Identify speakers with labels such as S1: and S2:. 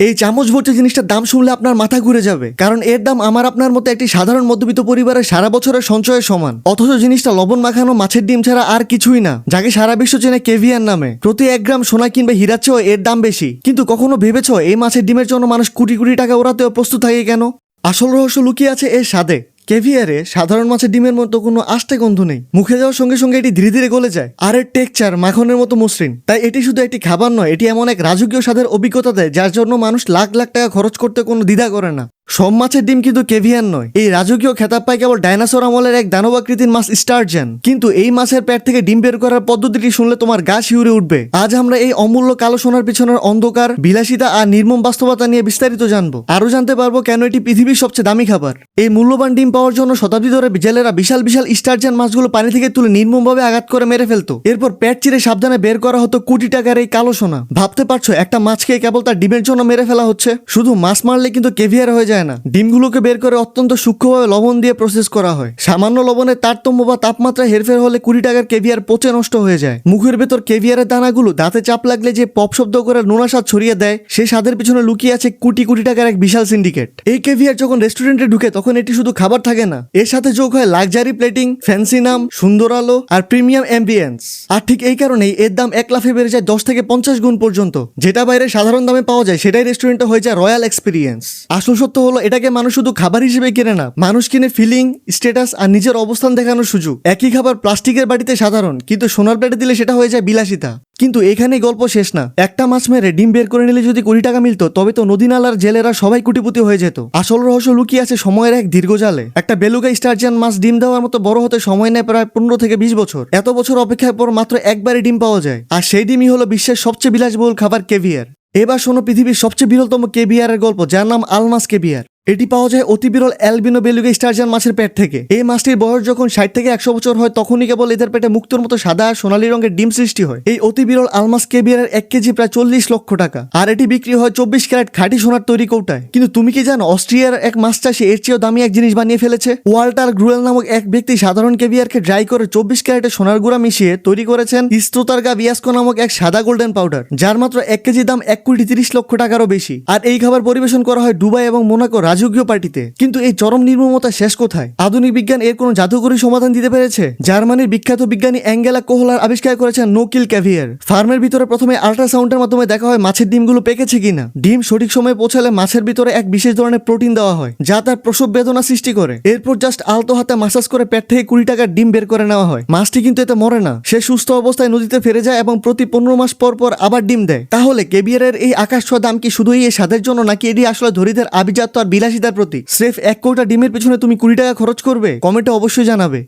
S1: এই চামচ ভর্তি জিনিসটার দাম শুনলে আপনার মাথা ঘুরে যাবে, কারণ এর দাম আমার আপনার মতো একটি সাধারণ মধ্যবিত্ত পরিবারের সারা বছরের সঞ্চয়ের সমান। অথচ জিনিসটা লবণ মাখানো মাছের ডিম ছাড়া আর কিছুই না, যাকে সারা বিশ্ব চেনে কেভিয়ার নামে। প্রতি 1 গ্রাম সোনা কিংবা হীরার চেয়েও এর দাম বেশি। কিন্তু কখনো ভেবেছো এই মাছের ডিমের জন্য মানুষ কোটি কোটি টাকা ওড়াতেও প্রস্তুত থাকে কেন? আসল রহস্য লুকিয়ে আছে এর স্বাদে। কেভিয়ারে সাধারণ মাছের ডিমের মতো কোনো আষ্টে গন্ধ নেই, মুখে যাওয়ার সঙ্গে সঙ্গে এটি ধীরে ধীরে গলে যায়, আর এর টেক্সচার মাখনের মতো মসৃণ। তাই এটি শুধু একটি খাবার নয়, এটি এমন এক রাজকীয় স্বাদের অভিজ্ঞতা দেয় যার জন্য মানুষ লাখ লাখ টাকা খরচ করতে কোনো দ্বিধা করে না। সব মাছের ডিম কিন্তু কেভিয়ার নয়। এই রাজকীয় খেতাব পায় কেবল ডাইনোসর আমলের এক দানবাকৃতির মাছ স্টারজেন। কিন্তু এই মাছের পেট থেকে ডিম বের করার পদ্ধতিটি শুনলে তোমার গা শিউরে উঠবে। আজ আমরা এই অমূল্য কালো সোনার পিছনের অন্ধকার, বিলাসিতা আর নির্মম বাস্তবতা নিয়ে বিস্তারিত জানবো। আরো জানতে পারবো কেন এটি পৃথিবীর সবচেয়ে দামি খাবার। এই মূল্যবান ডিম পাওয়ার জন্য শতাব্দী ধরে জেলেরা বিশাল বিশাল স্টারজেন মাছগুলো পানি থেকে তুলে নির্মমভাবে আঘাত করে মেরে ফেলতো। এরপর পেট চিরে সাবধানে বের করা হতো কোটি টাকার এই কালো সোনা। ভাবতে পারছো একটা মাছকে কেবল তার ডিমের জন্য মেরে ফেলা হচ্ছে? শুধু মাছ মারলে কিন্তু কেভিয়ার হয়ে যায় না, ডিমগুলোকে বের করে অত্যন্ত সূক্ষ্মভাবে লবণ দিয়ে প্রসেস করা হয়। সামান্য লবণের তারতম্য বা তাপমাত্রা হেরফের হলে 20 টাকার কেভিয়ার পচে নষ্ট হয়ে যায়। মুখের ভেতর কেভিয়ারের দানাগুলো দাঁতে চাপ লাগলে যে পপ শব্দ করে নোনা স্বাদ ছড়িয়ে দেয়, সেই স্বাদের পিছনে লুকিয়ে আছে কোটি কোটি টাকার এক বিশাল সিন্ডিকেট। এই কেভিয়ার যখন রেস্টুরেন্টে ঢুকে তখন এটি শুধু খাবার থাকে না, এর সাথে যোগ হয় লাক্সারি প্লেটিং, ফ্যান্সি নাম, সুন্দর আলো আর প্রিমিয়াম অ্যাম্বিয়েন্স। আর ঠিক এই কারণেই এর দাম 1 লাফে বেড়ে যায় 10 থেকে 50 গুণ পর্যন্ত। যেটা বাইরে সাধারণ দামে পাওয়া যায় সেটাই রেস্টুরেন্টে হয়ে যায় রয়্যাল এক্সপিরিয়েন্স। আসল সত্য হলো এটাকে মানুষ শুধু খাবার হিসেবে কিনে না, মানুষ কিনে ফিলিং, স্ট্যাটাস আর নিজের অবস্থান দেখানোর সুযোগ। একই খাবার প্লাস্টিকের বাটিতে সাধারণ, কিন্তু সোনার প্লেটে দিলে সেটা হয়ে যায় বিলাসিতা। কিন্তু এখানেই গল্প শেষ না। একটা মাছ মেরে ডিম বের করে নিলে যদি 20 টাকা মিলতো, তবে তো নদী নালার জেলেরা সবাই কোটিপতি হয়ে যেত। আসল রহস্য লুকিয়ে আছে সময়ের এক দীর্ঘ জালে। একটা বেলুগা স্টারজিয়ান মাছ ডিম দেওয়ার মতো বড় হতে সময় নেয় প্রায় 15 থেকে 20 বছর। এত বছর অপেক্ষার পর মাত্র একবারই ডিম পাওয়া যায়, আর সেই ডিমই হলো বিশ্বের সবচেয়ে বিলাসবহুল খাবার কেভিয়ার। এবার শোনো পৃথিবীর সবচেয়ে বিরলতম কেভিয়ারের গল্প, যার নাম আলমাস কেভিয়ার। এটি পাওয়া যায় অতি বিরল অ্যালবিনো বেলুগা স্টারজিয়ান মাছের পেট থেকে। এই মাছটির বয়স যখন 60 থেকে 100 বছর হয়, তখনই কেবল এদের পেটে মুক্তোর মতো সাদা আর সোনালী রঙের ডিম সৃষ্টি হয়। এই অতি বিরল আলমাস কেভিয়ারের 1 কেজি প্রায় 40 লক্ষ টাকা, আর এটি বিক্রি হয় 24 ক্যারেট খাঁটি সোনার তৈরি কৌটায়। কিন্তু তুমি কি জানো, অস্ট্রিয়ার এক মাছ চাষি এর চেয়েও দামি এক জিনিস বানিয়ে ফেলেছে। ওয়াল্টার গ্রুয়েল নামক এক ব্যক্তি সাধারণ কেভিয়ারকে ড্রাই করে 24 ক্যারেটের সোনার গুঁড়া মিশিয়ে তৈরি করেছেন ইস্ত্রোতার্গা ভিয়াস্কো নামক এক সাদা গোল্ডেন পাউডার, যার মাত্র 1 কেজি দাম 1,30,00,000 টাকারও বেশি। আর এই খাবার পরিবেশন করা হয় দুবাই এবং মোনাকো রাজকীয় পার্টিতে। কিন্তু এই চরম নির্মমতা শেষ কোথায়? আধুনিক বিজ্ঞান এর কোনো জাদুকরী সমাধান দিতে পেরেছে? জার্মানির বিখ্যাত বিজ্ঞানী অ্যাঙ্গেলা কোহলার আবিষ্কার করেছেন নো কিল ক্যাভিয়ার। ফার্মের ভিতরে প্রথমে আল্ট্রাসাউন্ডের মাধ্যমে দেখা হয় মাছের ডিমগুলো পেকেছে কিনা। ডিম সঠিক সময়ে পৌঁছালে মাছের ভিতরে এক বিশেষ ধরনের প্রোটিন দেওয়া হয়, যা তার প্রসব বেদনা সৃষ্টি করে। এরপর জাস্ট আলতো হাতে মাসাজ করে পেট থেকে 20 টাকার ডিম বের করে নেওয়া হয়। মাছটি কিন্তু এতে মরে না, সে সুস্থ অবস্থায় নদীতে ফিরে যায় এবং প্রতি 15 মাস পর পর আবার ডিম দেয়। তাহলে কেভিয়ারের এই আকাশ ছোঁয়া দাম কি শুধুই এই স্বাদের জন্য, নাকি এটি আসলে ধনীদের আভিজাত্য আর বিলাসিতার প্রতীক? স্রেফ 1 কোটা ডিমের পেছনে তুমি 20 টাকা খরচ করবে? কমেন্টে অবশ্যই জানাবে।